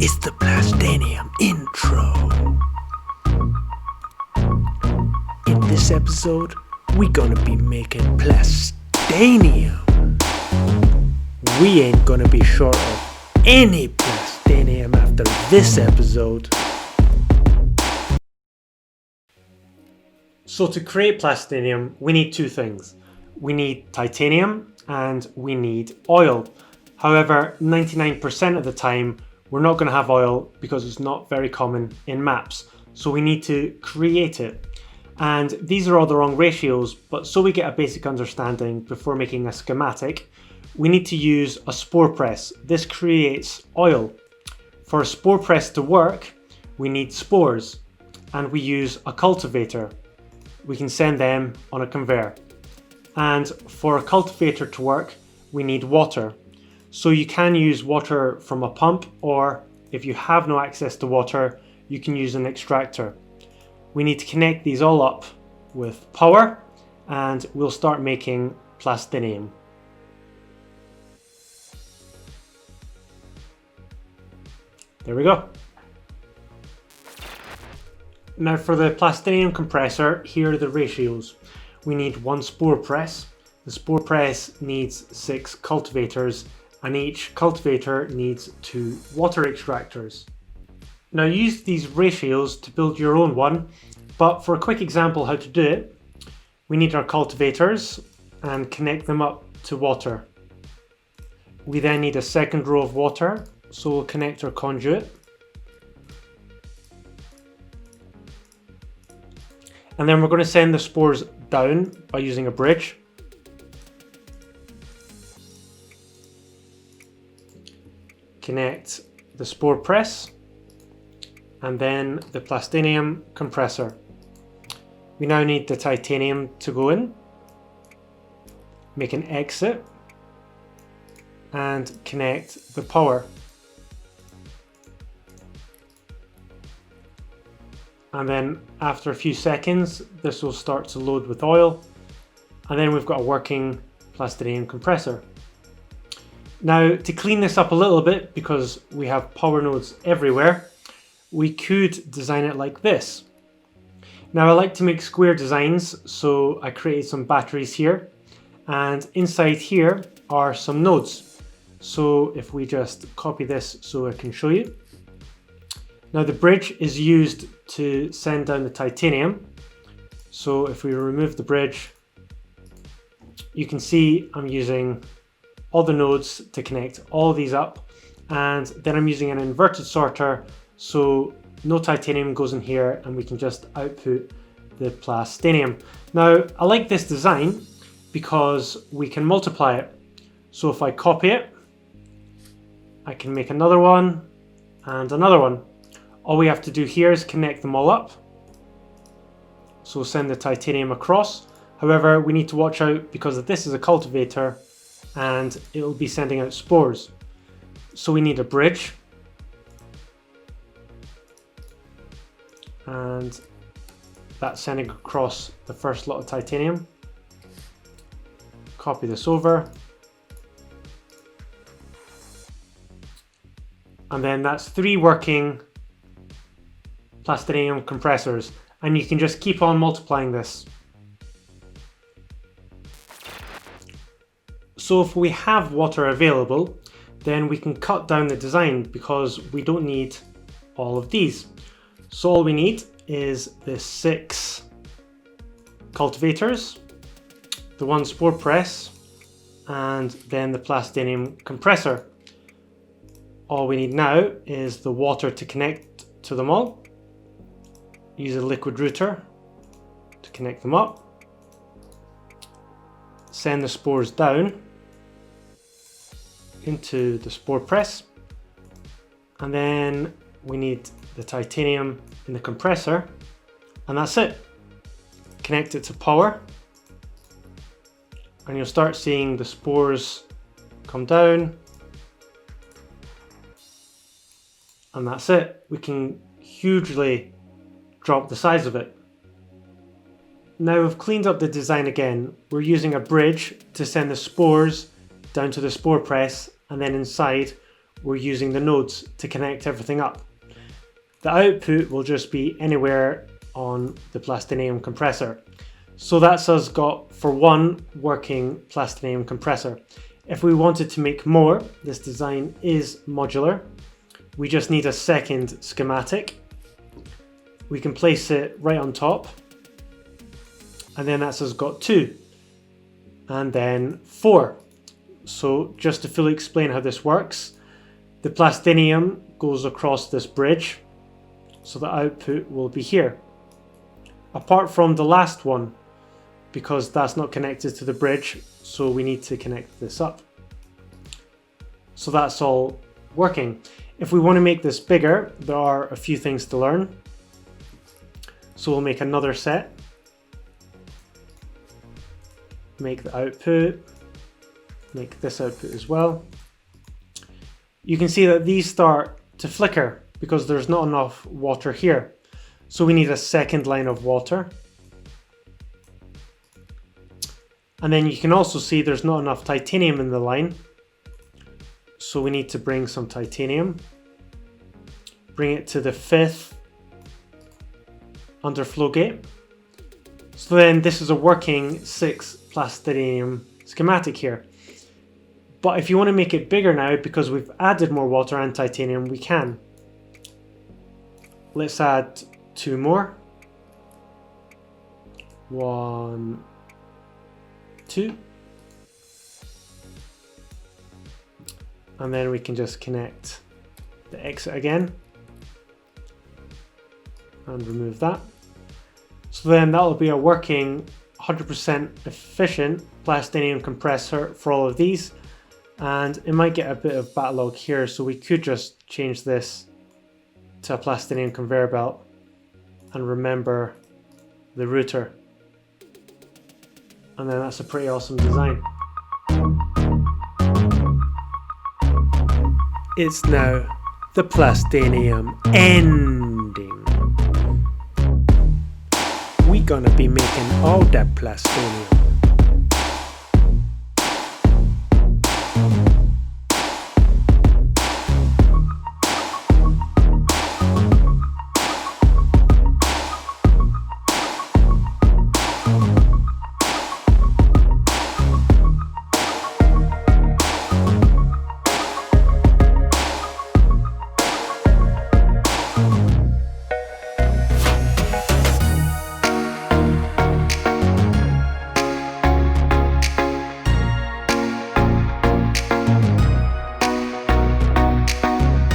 It's the Plastanium intro. In this episode, we're gonna be making plastanium. We ain't gonna be short of any plastanium after this episode. So to create plastinium, we need two things. We need titanium and we need oil. However, 99% of the time, we're not going to have oil because it's not very common in maps. So we need to create it. And these are all the wrong ratios, but so we get a basic understanding before making a schematic, we need to use a spore press. This creates oil. For a spore press to work, we need spores, and we use a cultivator. We can send them on a conveyor. And for a cultivator to work, we need water. So you can use water from a pump, or if you have no access to water, you can use an extractor. We need to connect these all up with power, and we'll start making plastinium. There we go. Now for the plastinium compressor, here are the ratios. We need one spore press. The spore press needs 6 cultivators, and each cultivator needs 2 water extractors. Now use these ratios to build your own one, but for a quick example how to do it, we need our cultivators and connect them up to water. We then need a second row of water, so we'll connect our conduit. And then we're going to send the spores down by using a bridge. Connect the spore press and then the plastinium compressor. We now need the titanium to go in, make an exit and connect the power. And then after a few seconds, this will start to load with oil, and then we've got a working plastinium compressor. Now to clean this up a little bit, because we have power nodes everywhere, we could design it like this. Now I like to make square designs, so I created some batteries here, and inside here are some nodes. So if we just copy this so I can show you. Now the bridge is used to send down the titanium. So if we remove the bridge, you can see I'm using all the nodes to connect all these up, and then I'm using an inverted sorter so no titanium goes in here and we can just output the plastinium. Now I like this design because we can multiply it. So if I copy it, I can make another one and another one. All we have to do here is connect them all up. So send the titanium across. However, we need to watch out because this is a cultivator and it will be sending out spores. So we need a bridge. And that's sending across the first lot of titanium. Copy this over. And then that's 3 working plastinium compressors, and you can just keep on multiplying this. So if we have water available, then we can cut down the design because we don't need all of these. So all we need is the 6 cultivators, the 1 spore press, and then the plastinium compressor. All we need now is the water to connect to them all. Use a liquid router to connect them up. Send the spores down into the spore press. And then we need the titanium in the compressor. And that's it. Connect it to power. And you'll start seeing the spores come down. And that's it. We can hugely drop the size of it. Now we've cleaned up the design again. We're using a bridge to send the spores down to the spore press, and then inside we're using the nodes to connect everything up. The output will just be anywhere on the plastinium compressor. So that's us got for one working plastinium compressor. If we wanted to make more, this design is modular. We just need a second schematic. We can place it right on top, and then that's us got 2, and then 4. So just to fully explain how this works, the plastinium goes across this bridge, so the output will be here. Apart from the last one, because that's not connected to the bridge, so we need to connect this up. So that's all working. If we want to make this bigger, there are a few things to learn. So we'll make another set. Make the output. Make this output as well. You can see that these start to flicker because there's not enough water here. So we need a second line of water. And then you can also see there's not enough titanium in the line. So we need to bring some titanium. Bring it to the 5th underflow gate. So then this is a working 6 plastinium schematic here. But if you want to make it bigger now, because we've added more water and titanium, we can. Let's add 2 more. 1, 2. And then we can just connect the exit again and remove that. So then that'll be a working 100% efficient plastinium compressor for all of these. And it might get a bit of backlog here, so we could just change this to a plastinium conveyor belt and remember the router. And then that's a pretty awesome design. It's now the plastinium ending. We're gonna be making all that plastinium.